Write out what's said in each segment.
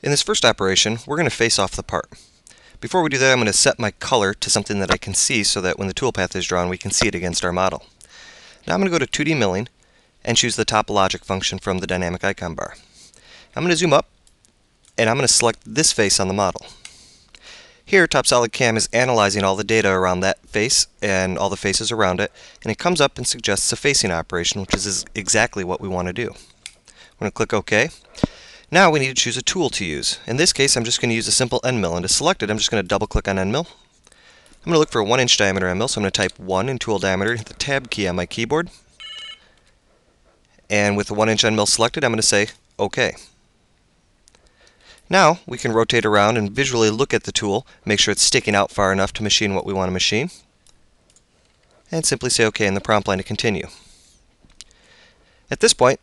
In this first operation, we're going to face off the part. Before we do that, I'm going to set my color to something that I can see so that when the toolpath is drawn, we can see it against our model. Now I'm going to go to 2D milling and choose the topologic function from the dynamic icon bar. I'm going to zoom up and I'm going to select this face on the model. Here, TopSolid'Cam is analyzing all the data around that face and all the faces around it, and it comes up and suggests a facing operation, which is exactly what we want to do. I'm going to click OK. Now we need to choose a tool to use. In this case, I'm just going to use a simple end mill, and to select it, I'm just going to double click on end mill. I'm going to look for a 1-inch diameter end mill, so I'm going to type 1 in tool diameter, hit the tab key on my keyboard, and with the 1-inch end mill selected, I'm going to say OK. Now we can rotate around and visually look at the tool, make sure it's sticking out far enough to machine what we want to machine, and simply say OK in the prompt line to continue. At this point,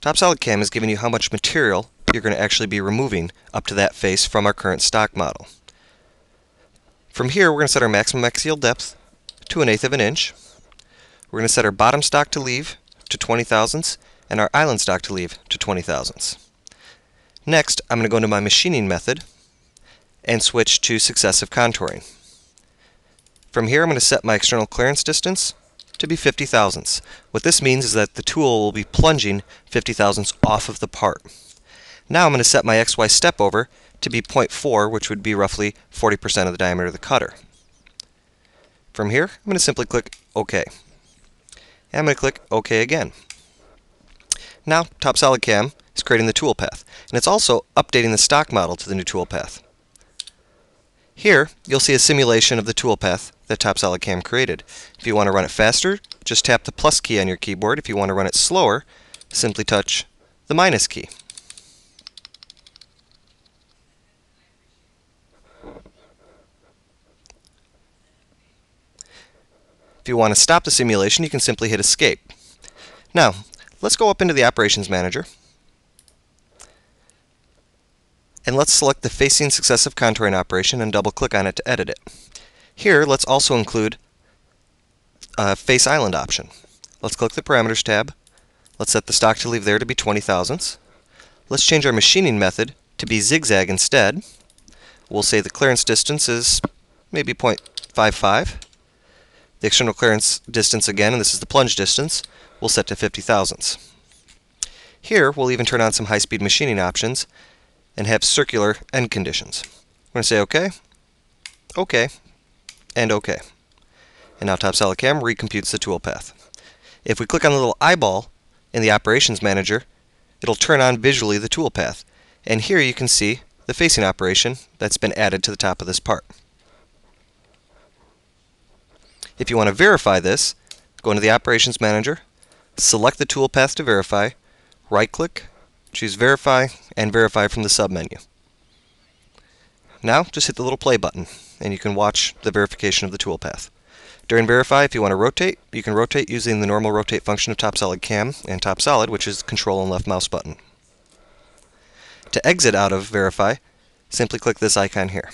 TopSolid'Cam is giving you how much material you're going to actually be removing up to that face from our current stock model. From here, we're going to set our maximum axial depth to 1/8 of an inch. We're going to set our bottom stock to leave to 20 thousandths and our island stock to leave to 20 thousandths. Next, I'm going to go into my machining method and switch to successive contouring. From here, I'm going to set my external clearance distance to be 50 thousandths. What this means is that the tool will be plunging 50 thousandths off of the part. Now I'm going to set my XY step over to be 0.4, which would be roughly 40% of the diameter of the cutter. From here, I'm going to simply click OK. And I'm going to click OK again. Now TopSolid'Cam is creating the toolpath, and it's also updating the stock model to the new toolpath. Here, you'll see a simulation of the toolpath that TopSolid'Cam created. If you want to run it faster, just tap the plus key on your keyboard. If you want to run it slower, simply touch the minus key. If you want to stop the simulation, you can simply hit Escape. Now, let's go up into the Operations Manager, and let's select the Facing Successive Contouring operation and double-click on it to edit it. Here, let's also include a Face Island option. Let's click the Parameters tab. Let's set the stock to leave there to be 20 thousandths. Let's change our machining method to be zigzag instead. We'll say the clearance distance is maybe 0.55. The external clearance distance again, and this is the plunge distance, we'll set to 50 thousandths. Here, we'll even turn on some high-speed machining options and have circular end conditions. We're going to say OK, OK, and OK. And now TopSolid'Cam recomputes the toolpath. If we click on the little eyeball in the Operations Manager, it'll turn on visually the toolpath. And here you can see the facing operation that's been added to the top of this part. If you want to verify this, go into the Operations Manager, select the toolpath to verify, right-click, choose Verify, and Verify from the submenu. Now, just hit the little play button, and you can watch the verification of the toolpath. During Verify, if you want to rotate, you can rotate using the normal rotate function of TopSolid'Cam and TopSolid, which is Control and left mouse button. To exit out of Verify, simply click this icon here.